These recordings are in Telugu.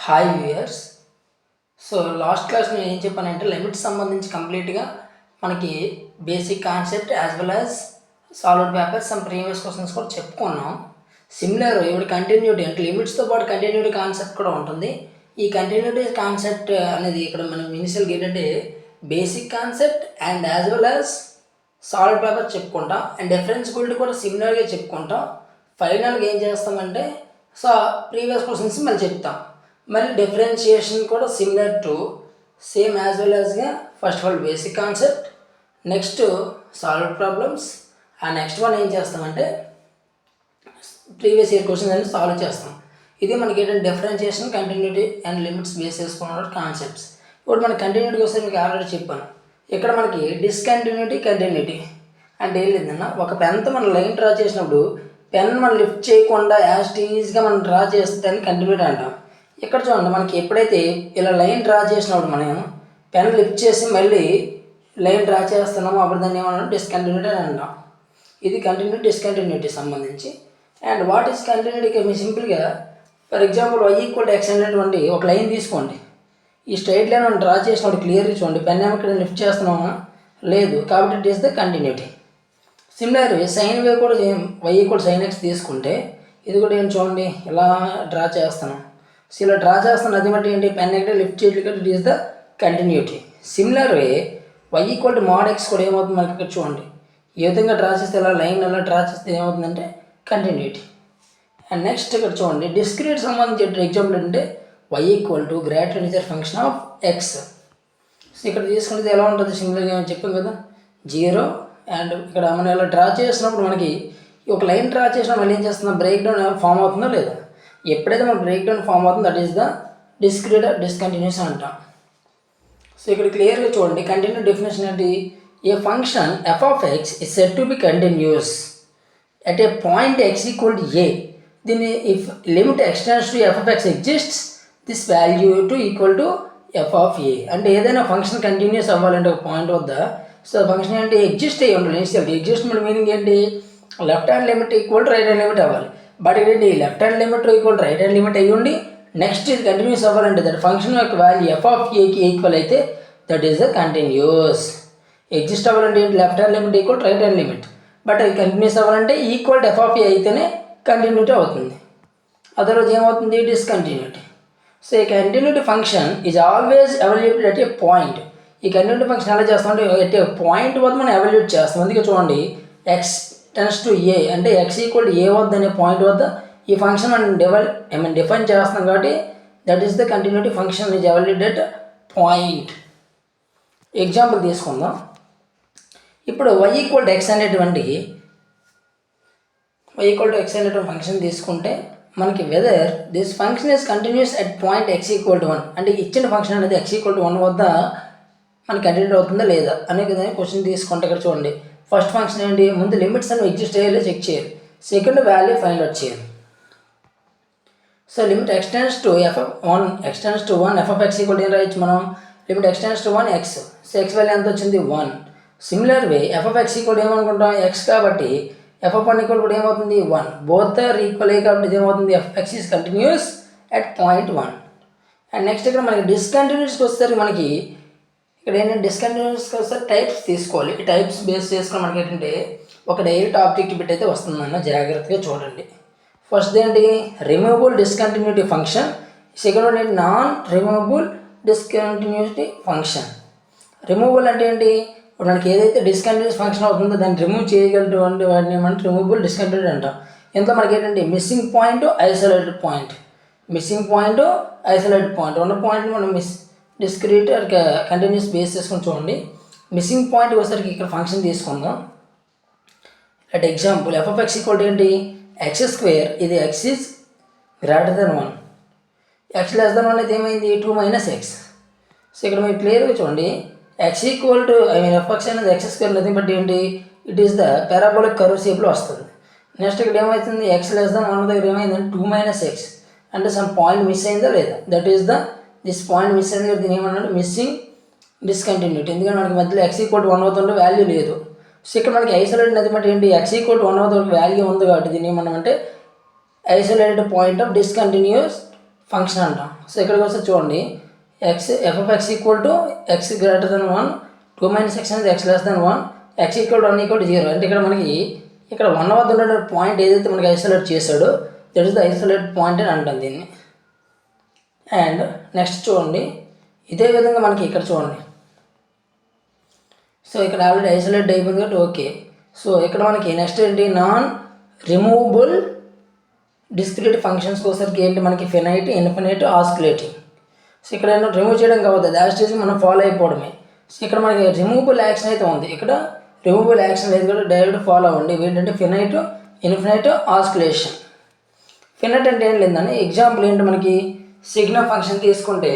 Hi viewers. So last class నేను ఏం చెప్పానంటే లిమిట్స్ సంబంధించి కంప్లీట్గా మనకి basic concept as well as solid papers some previous questions కూడా చెప్పుకున్నాం. సిమిలర్ ఇప్పుడు కంటిన్యూటీ అంటే లిమిట్స్తో పాటు కంటిన్యూటీ కాన్సెప్ట్ కూడా ఉంటుంది. ఈ కంటిన్యూటీ కాన్సెప్ట్ అనేది ఇక్కడ మనం ఇనిషియల్గా ఏంటంటే basic concept and as well as solid paper చెప్పుకుంటాం అండ్ డిఫరెన్సిబిలిటీ కూడా సిమిలర్గా చెప్పుకుంటాం. ఫైనల్గా ఏం చేస్తామంటే ప్రీవియస్ క్వశ్చన్స్ మళ్ళీ చెప్తాం. మరి డిఫరెన్షియేషన్ కూడా similar to same as well యాజ్గా first of all basic concept, next solve problems, ఆ నెక్స్ట్ వన్ ఏం చేస్తామంటే ప్రీవియస్ ఇయర్ క్వశ్చన్స్ అనేది సాల్వ్ చేస్తాం. ఇది మనకి ఏంటంటే differentiation, continuity and limits base చేసుకున్న కాన్సెప్ట్స్. ఇప్పుడు మన కంటిన్యూటీ వస్తే మీకు ఆల్రెడీ చెప్పాను. ఇక్కడ మనకి డిస్కంటిన్యూటీ, కంటిన్యూటీ అంటే ఏం లేదన్నా ఒక పెన్తో మనం లైన్ డ్రా చేసినప్పుడు పెన్ మనం లిఫ్ట్ చేయకుండా యాజ్ టీజ్గా మనం డ్రా చేస్తే దాన్ని కంటిన్యూటీ అంటాం. ఇక్కడ చూడండి, మనకి ఎప్పుడైతే ఇలా లైన్ డ్రా చేసినప్పుడు మనం పెన్ లిఫ్ట్ చేసి మళ్ళీ లైన్ డ్రా చేస్తున్నామో అప్పుడు దాన్ని ఏమన్నా డిస్కంటిన్యూటీ అని అంటాం. ఇది కంటిన్యూటీ డిస్కంటిన్యూటీ సంబంధించి. And what is continuity? మీరు సింపుల్గా ఫర్ ఎగ్జాంపుల్ y=x అనేటువంటి ఒక లైన్ తీసుకోండి. ఈ స్ట్రైట్ లైన్ మనం డ్రా చేసినప్పుడు క్లియర్గా చూడండి, పెన్ ఏమో ఇక్కడ లిఫ్ట్ చేస్తున్నామా లేదు, కాబట్టి it is the continuity. Similar sine wave కూడా y=sin x తీసుకుంటే ఇది కూడా ఏం చూడండి, ఇలా డ్రా చేస్తున్నాం. సో ఇలా డ్రా చేస్తాను, అది బట్టి ఏంటి పెన్ ఎక్కడ లిఫ్ట్ చేయట్లేదు, it is the continuity. Similar way y=mod x కూడా ఏమవుతుంది మనకి ఇక్కడ చూడండి, ఏ విధంగా డ్రా చేస్తే ఇలా లైన్ అలా డ్రా చేస్తే ఏమవుతుందంటే కంటిన్యూటీ. అండ్ నెక్స్ట్ ఇక్కడ చూడండి డిస్క్రీట్ సంబంధించి ఎగ్జాంపుల్ అంటే y=greater function of x. So ఇక్కడ తీసుకుంటే ఎలా ఉంటుంది సింపుల్గా చెప్పాం కదా 0. అండ్ ఇక్కడ మనం ఇలా డ్రా చేసినప్పుడు మనకి ఒక లైన్ డ్రా చేసినా మళ్ళీ ఏం చేస్తున్నాం, బ్రేక్ డౌన్ ఫామ్ అవుతుందో లేదా. ఎప్పుడైతే మన బ్రేక్ డౌన్ ఫామ్ అవుతుందో that is the discrete discontinuous అంటాం. సో ఇక్కడ క్లియర్గా చూడండి కంటిన్యూ డెఫినేషన్ ఏంటి, ఏ function f of x is said to be continuous at a point x equal to a. దీన్ని if limit x tends to f of x exists this value to equal to f of a. అంటే ఏదైనా ఫంక్షన్ కంటిన్యూస్ అవ్వాలంటే ఒక పాయింట్ వద్ద సో ఫంక్షన్ ఏంటి ఎగ్జిస్ట్ అయ్యి ఉండాలి. ఇనిషియల్ ఎగ్జిస్ట్మెంట్ మీనింగ్ ఏంటి, left hand limit equal to right hand limit అవ్వాలి. బట్ ఏంటి left hand limit equal to right hand limit అయ్యి ఉండి నెక్స్ట్ ఇది కంటిన్యూస్ అవ్వాలంటే దట్ ఫంక్షన్ యొక్క వాల్యూ f of aకి ఈక్వల్ అయితే that is the continuous. Exist అవ్వాలంటే ఏంటి left hand limit equal right hand limit, but అది కంటిన్యూస్ అవ్వాలంటే equal to f of a అయితేనే కంటిన్యూటీ అవుతుంది, అదర్వైజ్ ఏమవుతుంది డిస్కంటిన్యూటీ. సో ఈ continuity function is always evaluated at a point. ఈ కంటిన్యూటీ ఫంక్షన్ ఎలా చేస్తామంటే ఎట్ ఏ పాయింట్ వద్ద మనం ఎవాల్యుయేట్ చేస్తాం. అందుకే చూడండి x టెన్స్ టు a అంటే x = a వద్ద అనే పాయింట్ వద్ద ఈ ఫంక్షన్ మనం డిఫైన్ చేస్తాం కాబట్టి that is the continuity function is evaluated at point. Example తీసుకుందాం. ఇప్పుడు y=x అనేటువంటి ఫంక్షన్ తీసుకుంటే మనకి whether this function is continuous at point x=1 అంటే ఇచ్చిన ఫంక్షన్ అనేది x=1 వద్ద మనకి కంటిన్యూ అవుతుందా లేదా అనే విధంగా క్వశ్చన్ తీసుకుంటే ఇక్కడ చూడండి ఫస్ట్ ఫంక్షన్ ఏంటి, ముందు లిమిట్స్ అని ఎగ్జిస్ట్ అయ్యేలా చెక్ చేయాలి, సెకండ్ వాల్యూ ఫైండ్ అవుట్ చేయాలి. So limit x tends to 1 f of x = ఏం రాయొచ్చు మనం, limit x tends to 1 x. So x value ఎంత వచ్చింది 1. Similar way f of x = ఏమనుకుంటాం x కాబట్టి f of 1 కూడా ఏమవుతుంది 1. బోత్ ఆర్ ఈక్వల్ కాబట్టి ఇది ఏమవుతుంది f of x is continuous at point 1. And next ఇక్కడ మనకి డిస్కంటిన్యూస్కి వచ్చేసరికి మనకి ఇక్కడ ఏంటంటే డిస్కంటిన్యూస్కి వస్తే టైప్స్ తీసుకోవాలి. ఈ టైప్స్ బేస్ చేసుకుని మనకి ఏంటంటే ఒక డైరెక్ట్ ఆబ్జెక్ట్ బిట్ అయితే వస్తుందన్న జాగ్రత్తగా చూడండి. ఫస్ట్ ఏంటి removable discontinuity function, second one ఏంటి non removable discontinuity function. Removable అంటే ఏంటి, ఇప్పుడు మనకి ఏదైతే డిస్కంటిన్యూస్ ఫంక్షన్ అవుతుందో దాన్ని రిమూవ్ చేయగలిగినటువంటి వాటిని మనం రిమూవబుల్ డిస్కంటిన్యూటీ అంటాం. ఇంట్లో మనకి ఏంటంటే missing point, isolated point. Missing point, isolated point ఉన్న పాయింట్ని మనం డిస్క్రీట్ కంటిన్యూస్ బేస్ చేసుకొని చూడండి. మిస్సింగ్ పాయింట్ వచ్చేసరికి ఇక్కడ ఫంక్షన్ తీసుకుందాం. At example f of x = ఏంటి x², ఇది x is greater than 1, x less than 1 అయితే ఏమైంది 2 - x. సో ఇక్కడ మీరు క్లియర్గా చూడండి x f of x అనేది x² నథింగ్ బట్ ఏంటి it is the parabolic curve షేప్లో వస్తుంది. నెక్స్ట్ ఇక్కడ ఏమవుతుంది x లెస్ దెన్ 1 దగ్గర ఏమైందంటే 2 - x అంటే సమ్ పాయింట్ మిస్ అయిందా లేదా, that is the this point miss అయింది కదా, దీని ఏమన్నాడు మిస్సింగ్ డిస్కంటిన్యూటీ. ఎందుకంటే మనకి మధ్యలో x=1 అవుతుంటే వాల్యూ లేదు. సో ఇక్కడ మనకి ఐసోలేటెడ్ నథింగ్ బట్ ఏంటి x=1 అవుతుంది వాల్యూ ఉంది కాబట్టి దీన్ని ఏమన్నామంటే isolated point of discontinuous function అంటాం. సో ఇక్కడికి వస్తే చూడండి f(x) equal to x greater than 1, 2 minus x అనేది x less than 1, x equal to 1 equal to 0. అంటే ఇక్కడ మనకి ఇక్కడ 1 వద్ద ఉన్న పాయింట్ ఏదైతే మనకి ఐసోలేట్ చేశాడో that is the isolate point అని అంటాం దీన్ని. అండ్ నెక్స్ట్ చూడండి ఇదే విధంగా మనకి ఇక్కడ చూడండి. సో ఇక్కడ ఆల్రెడీ ఐసోలేట్ అయిపోయింది కాబట్టి ఓకే. సో ఇక్కడ మనకి నెక్స్ట్ ఏంటి, నాన్ రిమూవబుల్ డిస్క్రీట్ ఫంక్షన్స్కి వచ్చేసరికి ఏంటి మనకి ఫినైట్, ఇన్ఫినైట్, ఆస్కులేటింగ్. సో ఇక్కడ ఏమో రిమూవ్ చేయడం కావద్దు, దాస్టేజ్ మనం ఫాలో అయిపోవడమే. సో ఇక్కడ మనకి రిమూవబుల్ యాక్షన్ అయితే ఉంది, ఇక్కడ రిమూవబుల్ యాక్షన్ లేదు కూడా డైరెక్ట్ ఫాలో అవ్వండి. ఏంటంటే ఫినైట్, ఇన్ఫినైట్, ఆస్కులేషన్. ఫినైట్ అంటే ఏం లేదని ఎగ్జాంపుల్ ఏంటి, మనకి సిగ్నల్ ఫంక్షన్ తీసుకుంటే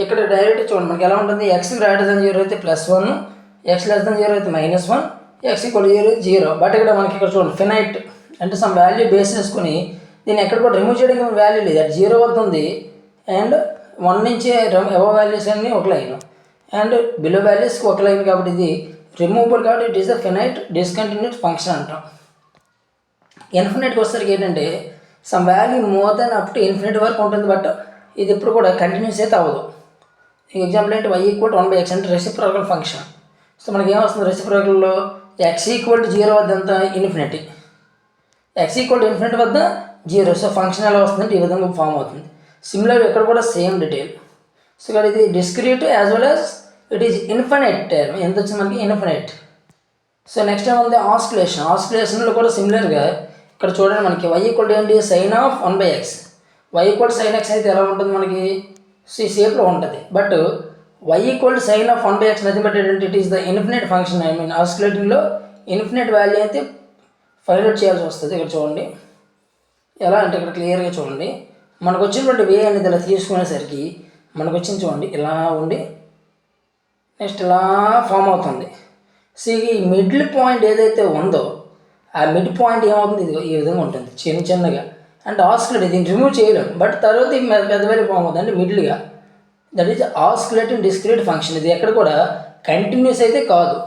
ఇక్కడ డైరెక్ట్ చూడండి మనకి ఎలా ఉంటుంది, x గ్రేటర్ దెన్ 0 అయితే +1, x లెస్ దెన్ 0 అయితే -1, x ఈక్వల్ 0 అయితే 0. బట్ ఇక్కడ మనకి ఇక్కడ చూడండి ఫినైట్ అంటే సమ్ వాల్యూ బేస్ చేసుకుని దీన్ని ఎక్కడ కూడా రిమూవ్ చేయడానికి వాల్యూ లేదు, అది 0 వద్ద ఉంది. అండ్ 1 నుంచి ఎవ వాల్యూస్ అన్నీ ఒక లైన్ అండ్ బిలో వాల్యూస్కి ఒక లైన్, కాబట్టి ఇది రిమూవబుల్ కాబట్టి it is the finite discontinuous function అంటాం. ఇన్ఫినైట్కి వచ్చేసరికి ఏంటంటే some value more than up to infinite వరకు ఉంటుంది, బట్ ఇది ఎప్పుడు కూడా కంటిన్యూస్ అయితే అవ్వదు. ఎగ్జాంపుల్ ఏంటి, y ఈక్వల్ టు 1/x అంటే రెసిప్రోకల్ ఫంక్షన్. సో మనకి ఏమొస్తుంది రెసిప్రోకల్లో x ఈక్వల్ టు 0 వద్ద ఎంత infinity, x equal to infinity వద్ద 0. సో ఫంక్షన్ ఎలా వస్తుందంటే ఈ విధంగా ఫామ్ అవుతుంది. సిమిలర్ ఇక్కడ కూడా సేమ్ డీటెయిల్. సో ఇక్కడ ఇది discrete as well as it is infinite term, ఎంత వచ్చింది మనకి ఇన్ఫినైట్. సో నెక్స్ట్ ఏముంది ఆస్కులేషన్. ఆస్కులేషన్లో కూడా సిమిలర్గా ఇక్కడ చూడండి మనకి y ఈక్వల్ టు ఏంటి sin of 1/x, y equal to sin x అయితే ఎలా ఉంటుంది మనకి ఈ షేప్లో ఉంటుంది. But y equal to sin of 1/x nothing but ఏంటంటే it is the infinite function. I mean ఆస్కులేటింగ్లో ఇన్ఫినైట్ వాల్యూ అయితే ఫైండ్ అవుట్ చేయాల్సి వస్తుంది. ఇక్కడ చూడండి ఎలా అంటే ఇక్కడ క్లియర్గా చూడండి మనకు వచ్చినటువంటి వే అనేది ఇలా తీసుకునేసరికి మనకు వచ్చింది చూడండి ఇలా ఉండి నెక్స్ట్ ఇలా ఫామ్ అవుతుంది. సో ఈ మిడిల్ పాయింట్ ఏదైతే ఉందో ఆ మిడ్ పాయింట్ ఏమవుతుంది, ఇది ఈ విధంగా ఉంటుంది చిన్న చిన్నగా. అంటే ఆస్కులేట్ దీన్ని రిమూవ్ చేయలేము, బట్ తర్వాత పెద్ద వేరే ఫామ్ అవుతుంది అంటే మిడిల్గా. That is oscillating discrete function. ఇది ఎక్కడ కూడా కంటిన్యూస్ అయితే కాదు,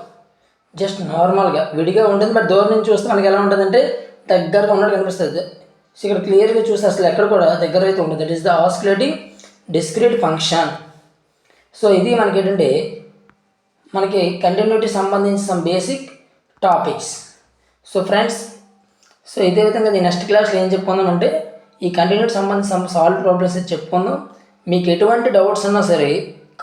జస్ట్ నార్మల్గా విడిగా ఉంటుంది. బట్ దూరం నుంచి చూస్తే మనకి ఎలా ఉంటుందంటే దగ్గరగా ఉన్నట్టు కనిపిస్తుంది. సో ఇక్కడ క్లియర్గా చూస్తే అసలు ఎక్కడ కూడా దగ్గర అయితే ఉంటుంది. That is the oscillating discrete function. So ఇది మనకి ఏంటంటే మనకి కంటిన్యూటీ సంబంధించిన some basic topics. So friends, so ఇదే విధంగా నేను నెక్స్ట్ క్లాస్లో ఏం చెప్పుకుందామంటే ఈ కంటిన్యూటీ సంబంధించిన సమ్ సాల్వ్ ప్రాబ్లమ్స్ అయితే చెప్పుకుందాం. మీకు ఎటువంటి డౌట్స్ ఉన్నా సరే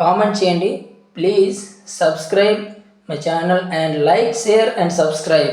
కామెంట్ చేయండి. Please subscribe my channel and like, share and subscribe.